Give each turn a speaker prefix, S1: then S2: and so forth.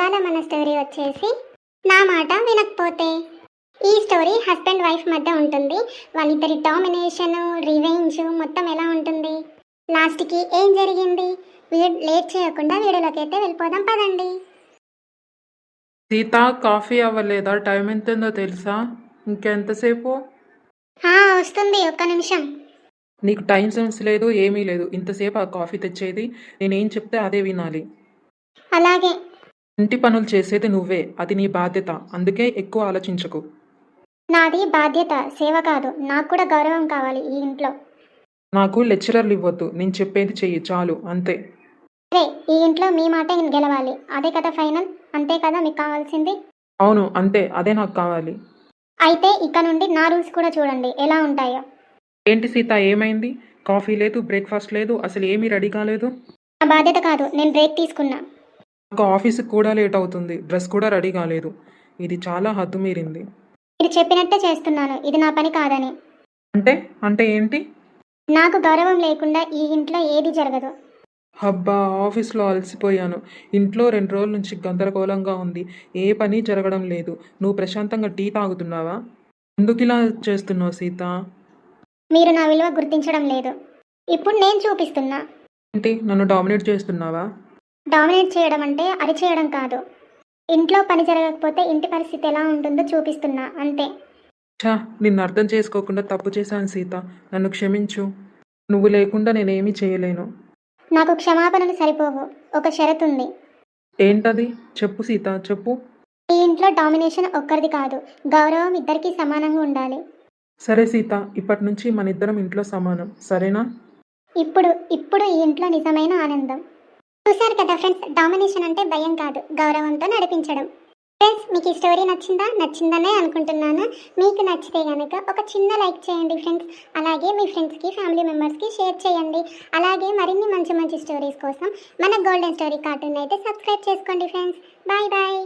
S1: ఇవాళ మన స్టోరీ వచ్చేసి నా మాట వినకపోతే. ఈ స్టోరీ హస్బెండ్ వైఫ్ మధ్య ఉంటుంది. వాళ్ళిద్దరి డామినేషన్, రివెంజ్ మొత్తం ఎలా ఉంటుంది, లాస్ట్కి ఏం జరిగింది, లేట్ చేయకుండా వీడియోలోకి అయితే వెళ్ళిపోదాం పదండి.
S2: సీత, కాఫీ అవ్వలేదా? టైం ఎంతుందో తెలుసా? ఇంకెంతసేపు?
S1: వస్తుంది, ఒక్క నిమిషం.
S2: నీకు టైం సెన్స్ లేదు, ఏమీ లేదు. ఇంతసేపు ఆ కాఫీ తెచ్చేది? నేనేం చెప్తే అదే వినాలి.
S1: అలాగే.
S2: ఇంటి పనులు చేసేది నువ్వే, అది నీ బాధ్యత. అందుకే ఎక్కువ ఆలోచించకు.
S1: నాది బాధ్యత, సేవ కాదు. నాకు కూడా గౌరవం కావాలి ఈ ఇంట్లో.
S2: నాకు లెక్చరర్లు ఇవ్వద్దు, నేను చెప్పేది చెయ్యి చాలు, అంతే.
S1: అరే, ఈ ఇంట్లో మీ మాట గెలవాలి, అదే కదా ఫైనల్. అంతే కదా మీకు కావాల్సింది?
S2: అవును, అంతే, అదే నాకు కావాలి.
S1: అయితే ఇక నుండి నా రూల్స్ కూడా చూడండి ఎలా ఉంటాయో.
S2: ఏంటి సీత, ఏమైంది? కాఫీ లేదు, బ్రేక్ఫాస్ట్ లేదు, అసలు ఏమీ రెడీ కాలేదు.
S1: నా బాధ్యత కాదు, నేను బ్రేక్ తీసుకున్నా.
S2: నాకు ఆఫీస్కి కూడా లేట్ అవుతుంది, డ్రెస్ కూడా రెడీ కాలేదు. ఇది చాలా హద్దు మీరింది.
S1: మీరు చెప్పినట్టే చేస్తున్నాను, ఇది నా పని కాదని.
S2: అంటే అంటే ఏంటి?
S1: నాకు గౌరవం లేకుండా ఈ ఇంట్లో ఏది జరగదు.
S2: అబ్బా, ఆఫీస్లో అలసిపోయాను. ఇంట్లో 2 రోజుల నుంచి గందరగోళంగా ఉంది. ఏ పని జరగడం లేదు. నువ్వు ప్రశాంతంగా టీ తాగుతున్నావా? ఎందుకు ఇలా చేస్తున్నావు సీత?
S1: మీరు నా విలువ గుర్తించడం లేదు. ఇప్పుడు నేను చూపిస్తున్నా.
S2: ఏంటి, నన్ను డామినేట్ చేస్తున్నావా?
S1: డామినేట్ చేయడం అంటే అరిచేయడం కాదు. ఇంట్లో పని జరగకపోతే ఇంటి పరిస్థితి ఎలా ఉంటుందో చూపిస్తున్నా, అంతే.
S2: ఛా, నిన్ను అర్థం చేసుకోకుండా తప్పు చేశాను సీత. నన్ను క్షమించు. నువ్వు లేకుండా నేనేమీ చేయలేను.
S1: నాకు క్షమాపణలు సరిపోవు, ఒక షరతు ఉంది.
S2: ఏంటది? చెప్పు సీత, చెప్పు.
S1: ఈ ఇంట్లో డామినేషన్ ఒక్కరిది కాదు, గౌరవం ఇద్దరికీ సమానంగా ఉండాలి.
S2: సరే సీత, ఇప్పటి నుంచి మన ఇద్దరం ఇంట్లో సమానం, సరేనా?
S1: ఇప్పుడు ఈ ఇంట్లో నిజమైన ఆనందం. చూశారు కదా ఫ్రెండ్స్, డామినేషన్ అంటే భయం కాదు, గౌరవంతో నడిపించడం. ఫ్రెండ్స్, మీకు ఈ స్టోరీ నచ్చిందనే అనుకుంటున్నాను. మీకు నచ్చితే కనుక ఒక చిన్న లైక్ చేయండి ఫ్రెండ్స్. అలాగే మీ ఫ్రెండ్స్కి, ఫ్యామిలీ మెంబర్స్కి షేర్ చేయండి. అలాగే మరిన్ని మంచి మంచి స్టోరీస్ కోసం మన గోల్డెన్ స్టోరీ కార్టూన్ అయితే సబ్స్క్రైబ్ చేసుకోండి ఫ్రెండ్స్. Bye bye.